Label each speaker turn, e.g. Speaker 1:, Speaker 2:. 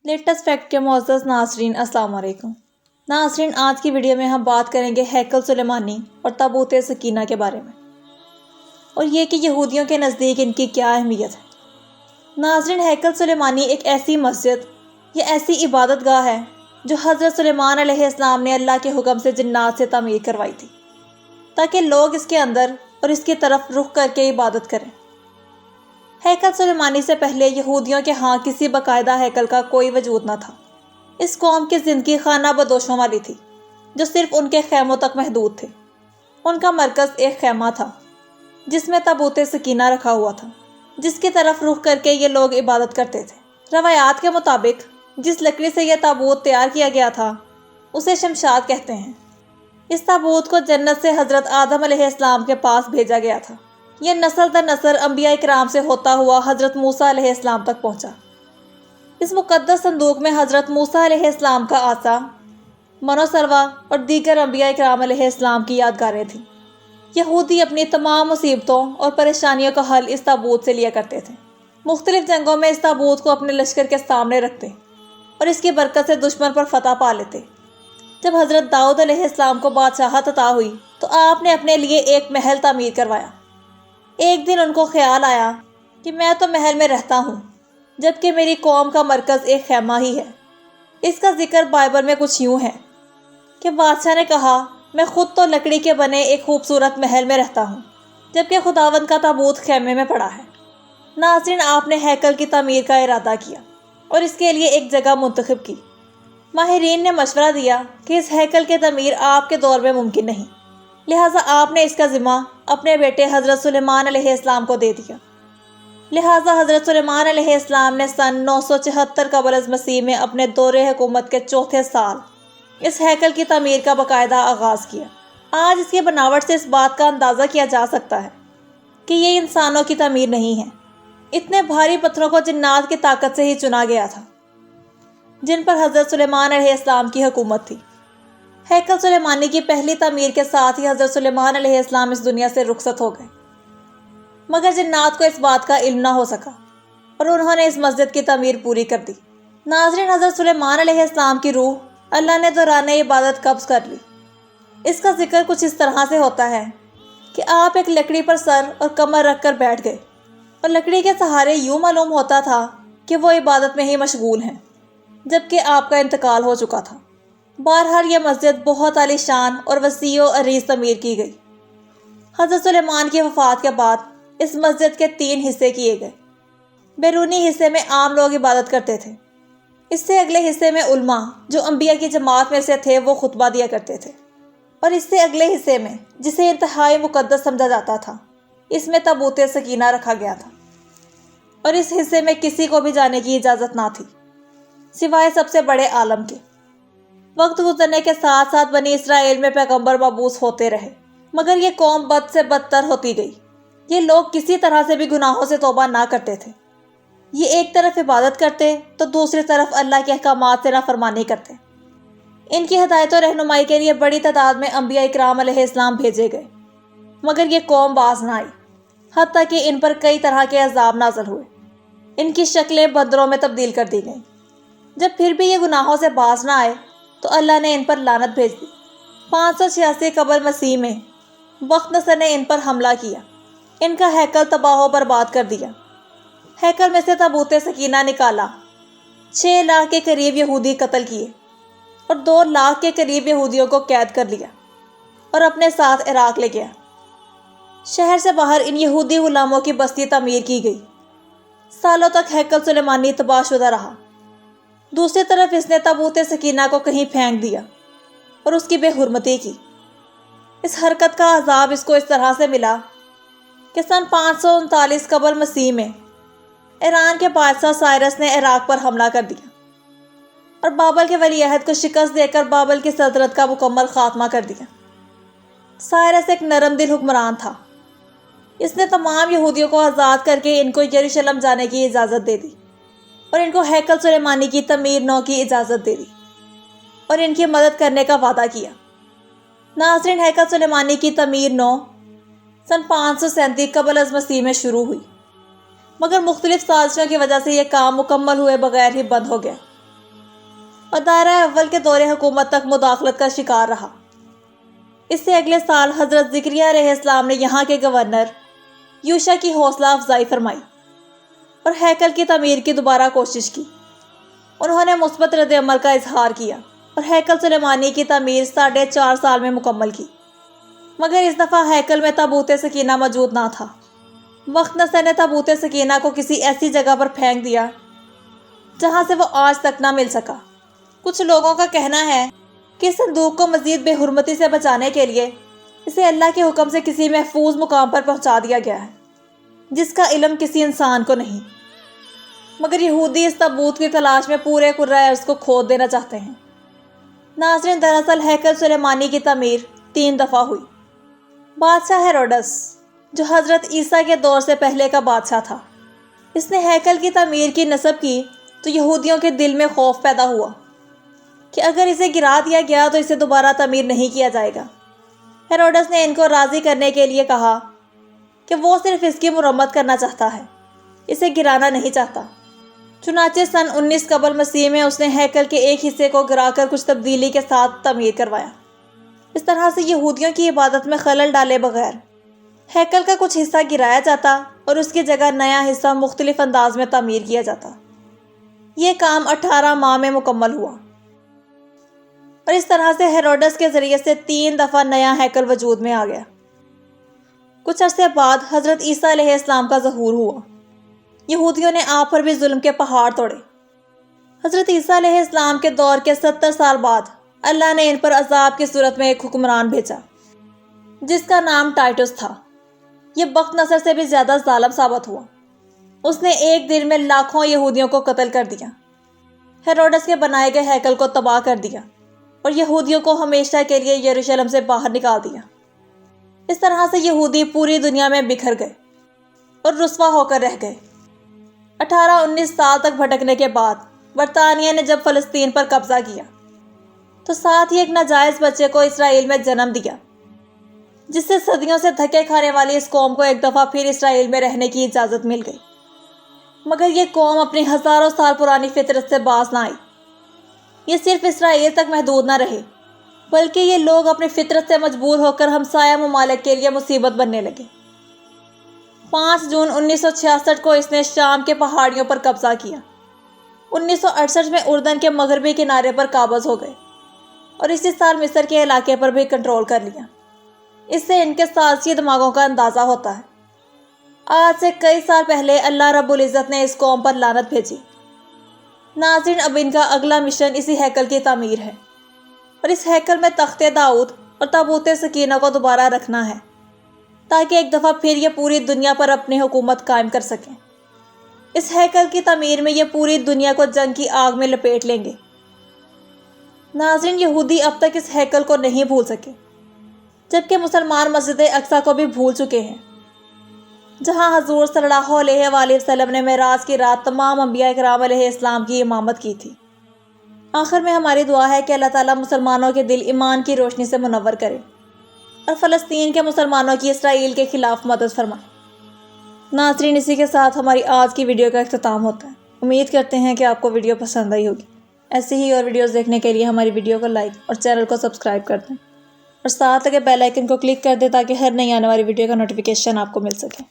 Speaker 1: Latest fact کے معزز ناظرین السلام علیکم۔ ناظرین، آج کی ویڈیو میں ہم بات کریں گے ہیکل سلیمانی اور تابوت سکینہ کے بارے میں، اور یہ کہ یہودیوں کے نزدیک ان کی کیا اہمیت ہے۔ ناظرین، ہیکل سلیمانی ایک ایسی مسجد یا ایسی عبادت گاہ ہے جو حضرت سلیمان علیہ السلام نے اللہ کے حکم سے جنات سے تعمیر کروائی تھی تاکہ لوگ اس کے اندر اور اس کی طرف رخ کر کے عبادت کریں۔ ہیکل سلیمانی سے پہلے یہودیوں کے ہاں کسی باقاعدہ ہیکل کا کوئی وجود نہ تھا۔ اس قوم کی زندگی خانہ بدوشوں والی تھی جو صرف ان کے خیموں تک محدود تھے۔ ان کا مرکز ایک خیمہ تھا جس میں تابوت سکینہ رکھا ہوا تھا، جس کی طرف رخ کر کے یہ لوگ عبادت کرتے تھے۔ روایات کے مطابق جس لکڑی سے یہ تابوت تیار کیا گیا تھا اسے شمشاد کہتے ہیں۔ اس تابوت کو جنت سے حضرت آدم علیہ السلام کے پاس بھیجا گیا تھا۔ یہ نسل در نسل انبیاء اکرام سے ہوتا ہوا حضرت موسیٰ علیہ السلام تک پہنچا۔ اس مقدس صندوق میں حضرت موسیٰ علیہ السلام کا عصا، من و سلویٰ اور دیگر انبیاء اکرام علیہ السلام کی یادگاریں تھیں۔ یہودی اپنی تمام مصیبتوں اور پریشانیوں کا حل اس تابوت سے لیا کرتے تھے۔ مختلف جنگوں میں اس تابوت کو اپنے لشکر کے سامنے رکھتے اور اس کی برکت سے دشمن پر فتح پا لیتے۔ جب حضرت داؤد علیہ السلام کو بادشاہت عطا ہوئی تو آپ نے اپنے لیے ایک محل تعمیر کروایا۔ ایک دن ان کو خیال آیا کہ میں تو محل میں رہتا ہوں جبکہ میری قوم کا مرکز ایک خیمہ ہی ہے۔ اس کا ذکر بائبل میں کچھ یوں ہے کہ بادشاہ نے کہا، میں خود تو لکڑی کے بنے ایک خوبصورت محل میں رہتا ہوں جبکہ خداوند کا تابوت خیمے میں پڑا ہے۔ ناظرین، آپ نے ہیکل کی تعمیر کا ارادہ کیا اور اس کے لیے ایک جگہ منتخب کی۔ ماہرین نے مشورہ دیا کہ اس ہیکل کی تعمیر آپ کے دور میں ممکن نہیں، لہٰذا آپ نے اس کا ذمہ اپنے بیٹے حضرت سلیمان علیہ السلام کو دے دیا۔ لہٰذا حضرت سلیمان علیہ السلام نے سن 974 قبل از مسیح میں اپنے دور حکومت کے چوتھے سال اس ہیکل کی تعمیر کا باقاعدہ آغاز کیا۔ آج اس کی بناوٹ سے اس بات کا اندازہ کیا جا سکتا ہے کہ یہ انسانوں کی تعمیر نہیں ہے۔ اتنے بھاری پتھروں کو جنات کی طاقت سے ہی چنا گیا تھا جن پر حضرت سلیمان علیہ السلام کی حکومت تھی۔ ہیکل سلیمانی کی پہلی تعمیر کے ساتھ ہی حضرت سلیمان علیہ السلام اس دنیا سے رخصت ہو گئے، مگر جنات کو اس بات کا علم نہ ہو سکا اور انہوں نے اس مسجد کی تعمیر پوری کر دی۔ ناظرین، حضرت سلیمان علیہ السلام کی روح اللہ نے دوران عبادت قبض کر لی۔ اس کا ذکر کچھ اس طرح سے ہوتا ہے کہ آپ ایک لکڑی پر سر اور کمر رکھ کر بیٹھ گئے اور لکڑی کے سہارے یوں معلوم ہوتا تھا کہ وہ عبادت میں ہی مشغول ہیں جبکہ آپ کا انتقال ہو چکا تھا۔ بہرحال یہ مسجد بہت عالی شان اور وسیع و عریض تعمیر کی گئی۔ حضرت سلیمان کی وفات کے بعد اس مسجد کے 3 حصے کیے گئے۔ بیرونی حصے میں عام لوگ عبادت کرتے تھے۔ اس سے اگلے حصے میں علماء جو انبیاء کی جماعت میں سے تھے وہ خطبہ دیا کرتے تھے، اور اس سے اگلے حصے میں جسے انتہائی مقدس سمجھا جاتا تھا اس میں تابوت سکینہ رکھا گیا تھا، اور اس حصے میں کسی کو بھی جانے کی اجازت نہ تھی سوائے سب سے بڑے عالم کے۔ وقت گزرنے کے ساتھ ساتھ بنی اسرائیل میں پیغمبر مبعوث ہوتے رہے، مگر یہ قوم بد سے بدتر ہوتی گئی۔ یہ لوگ کسی طرح سے بھی گناہوں سے توبہ نہ کرتے تھے۔ یہ ایک طرف عبادت کرتے تو دوسری طرف اللہ کے احکامات سے نافرمانی کرتے۔ ان کی ہدایت و رہنمائی کے لیے بڑی تعداد میں انبیاء اکرام علیہ السلام بھیجے گئے، مگر یہ قوم باز نہ آئی، حتیٰ کہ ان پر کئی طرح کے عذاب نازل ہوئے۔ ان کی شکلیں بندروں میں تبدیل کر دی گئیں۔ جب پھر بھی یہ گناہوں سے باز نہ آئے تو اللہ نے ان پر لعنت بھیج دی۔ 586 قبل مسیح میں بخت نصر نے ان پر حملہ کیا، ان کا ہیکل تباہ و برباد کر دیا۔ ہیکل میں سے تابوت سکینہ نکالا، 6 لاکھ کے قریب یہودی قتل کیے اور 2 لاکھ کے قریب یہودیوں کو قید کر لیا اور اپنے ساتھ عراق لے گیا۔ شہر سے باہر ان یہودی غلاموں کی بستی تعمیر کی گئی۔ سالوں تک ہیکل سلیمانی تباہ شدہ رہا۔ دوسری طرف اس نے تابوت سکینہ کو کہیں پھینک دیا اور اس کی بے حرمتی کی۔ اس حرکت کا عذاب اس کو اس طرح سے ملا کہ سن 539 قبل مسیح میں ایران کے بادشاہ سائرس نے عراق پر حملہ کر دیا اور بابل کے ولی عہد کو شکست دے کر بابل کی سلطنت کا مکمل خاتمہ کر دیا۔ سائرس ایک نرم دل حکمران تھا۔ اس نے تمام یہودیوں کو آزاد کر کے ان کو یروشلم جانے کی اجازت دے دی اور ان کو ہیکل سلیمانی کی تعمیر نو کی اجازت دے دی اور ان کی مدد کرنے کا وعدہ کیا۔ ناظرین، ہیکل سلیمانی کی تعمیر نو سن 537 قبل از مسیح میں شروع ہوئی، مگر مختلف سازشوں کی وجہ سے یہ کام مکمل ہوئے بغیر ہی بند ہو گیا۔ اور دائرہ اول کے دور حکومت تک مداخلت کا شکار رہا۔ اس سے اگلے سال حضرت زکریا علیہ السلام نے یہاں کے گورنر یوشع کی حوصلہ افزائی فرمائی اور ہیکل کی تعمیر کی دوبارہ کوشش کی۔ انہوں نے مثبت رد عمل کا اظہار کیا اور ہیکل سلیمانی کی تعمیر 4.5 سال میں مکمل کی، مگر اس دفعہ ہیکل میں تابوت سکینہ موجود نہ تھا۔ وقت نصر نے تابوت سکینہ کو کسی ایسی جگہ پر پھینک دیا جہاں سے وہ آج تک نہ مل سکا۔ کچھ لوگوں کا کہنا ہے کہ صندوق کو مزید بے حرمتی سے بچانے کے لیے اسے اللہ کے حکم سے کسی محفوظ مقام پر پہنچا دیا گیا ہے، جس کا علم کسی انسان کو نہیں، مگر یہودی اس تابوت کی تلاش میں پورے کرۂ ارض کو کھود دینا چاہتے ہیں۔ ناظرین، دراصل ہیکل سلیمانی کی تعمیر 3 دفعہ ہوئی۔ بادشاہ ہیروڈس، جو حضرت عیسیٰ کے دور سے پہلے کا بادشاہ تھا، اس نے ہیکل کی تعمیر کی نصب کی تو یہودیوں کے دل میں خوف پیدا ہوا کہ اگر اسے گرا دیا گیا تو اسے دوبارہ تعمیر نہیں کیا جائے گا۔ ہیروڈس نے ان کو راضی کرنے کے لیے کہا کہ وہ صرف اس کی مرمت کرنا چاہتا ہے، اسے گرانا نہیں چاہتا۔ چنانچہ سن 19 قبل مسیح میں اس نے ہیکل کے ایک حصے کو گرا کر کچھ تبدیلی کے ساتھ تعمیر کروایا۔ اس طرح سے یہودیوں کی عبادت میں خلل ڈالے بغیر ہیکل کا کچھ حصہ گرایا جاتا اور اس کی جگہ نیا حصہ مختلف انداز میں تعمیر کیا جاتا۔ یہ کام 18 ماہ میں مکمل ہوا اور اس طرح سے ہیروڈس کے ذریعے سے 3 دفعہ نیا ہیکل وجود میں آ گیا۔ کچھ عرصے بعد حضرت عیسیٰ علیہ السلام کا ظہور ہوا۔ یہودیوں نے آپ پر بھی ظلم کے پہاڑ توڑے۔ حضرت عیسیٰ علیہ السلام کے دور کے 70 سال بعد اللہ نے ان پر عذاب کی صورت میں ایک حکمران بھیجا جس کا نام ٹائٹس تھا۔ یہ بخت نصر سے بھی زیادہ ظالم ثابت ہوا۔ اس نے ایک دن میں لاکھوں یہودیوں کو قتل کر دیا، ہیروڈس کے بنائے گئے ہیکل کو تباہ کر دیا اور یہودیوں کو ہمیشہ کے لیے یروشلم سے باہر نکال دیا۔ اس طرح سے یہودی پوری دنیا میں بکھر گئے اور رسوا ہو کر رہ گئے۔ 18-19 سال تک بھٹکنے کے بعد برطانیہ نے جب فلسطین پر قبضہ کیا تو ساتھ ہی ایک ناجائز بچے کو اسرائیل میں جنم دیا، جس سے صدیوں سے دھکے کھانے والی اس قوم کو ایک دفعہ پھر اسرائیل میں رہنے کی اجازت مل گئی۔ مگر یہ قوم اپنی ہزاروں سال پرانی فطرت سے باز نہ آئی۔ یہ صرف اسرائیل تک محدود نہ رہے، بلکہ یہ لوگ اپنی فطرت سے مجبور ہو کر ہمسایہ ممالک کے لیے مصیبت بننے لگے۔ 5 جون 1966 کو اس نے شام کے پہاڑیوں پر قبضہ کیا۔ 1968 میں اردن کے مغربی کنارے پر قابض ہو گئے اور اسی سال مصر کے علاقے پر بھی کنٹرول کر لیا۔ اس سے ان کے سازشی دماغوں کا اندازہ ہوتا ہے۔ آج سے کئی سال پہلے اللہ رب العزت نے اس قوم پر لعنت بھیجی۔ ناظرین، اب ان کا اگلا مشن اسی ہیکل کی تعمیر ہے اور اس ہیکل میں تخت داؤد اور تابوت سکینہ کو دوبارہ رکھنا ہے تاکہ ایک دفعہ پھر یہ پوری دنیا پر اپنی حکومت قائم کر سکیں۔ اس ہیکل کی تعمیر میں یہ پوری دنیا کو جنگ کی آگ میں لپیٹ لیں گے۔ ناظرین، یہودی اب تک اس ہیکل کو نہیں بھول سکے، جبکہ مسلمان مسجد اقصی کو بھی بھول چکے ہیں، جہاں حضور صلی اللہ علیہ وآلہ وسلم نے معراج کی رات تمام انبیاء کرام علیہ السلام کی امامت کی تھی۔ آخر میں ہماری دعا ہے کہ اللہ تعالیٰ مسلمانوں کے دل ایمان کی روشنی سے منور کرے اور فلسطین کے مسلمانوں کی اسرائیل کے خلاف مدد فرمائے۔ ناظرین، اسی کے ساتھ ہماری آج کی ویڈیو کا اختتام ہوتا ہے۔ امید کرتے ہیں کہ آپ کو ویڈیو پسند آئی ہوگی۔ ایسے ہی اور ویڈیوز دیکھنے کے لیے ہماری ویڈیو کو لائک اور چینل کو سبسکرائب کر دیں اور ساتھ لگے بیل آئیکن کو کلک کر دیں تاکہ ہر نئی آنے والی ویڈیو کا نوٹیفیکیشن آپ کو مل سکے۔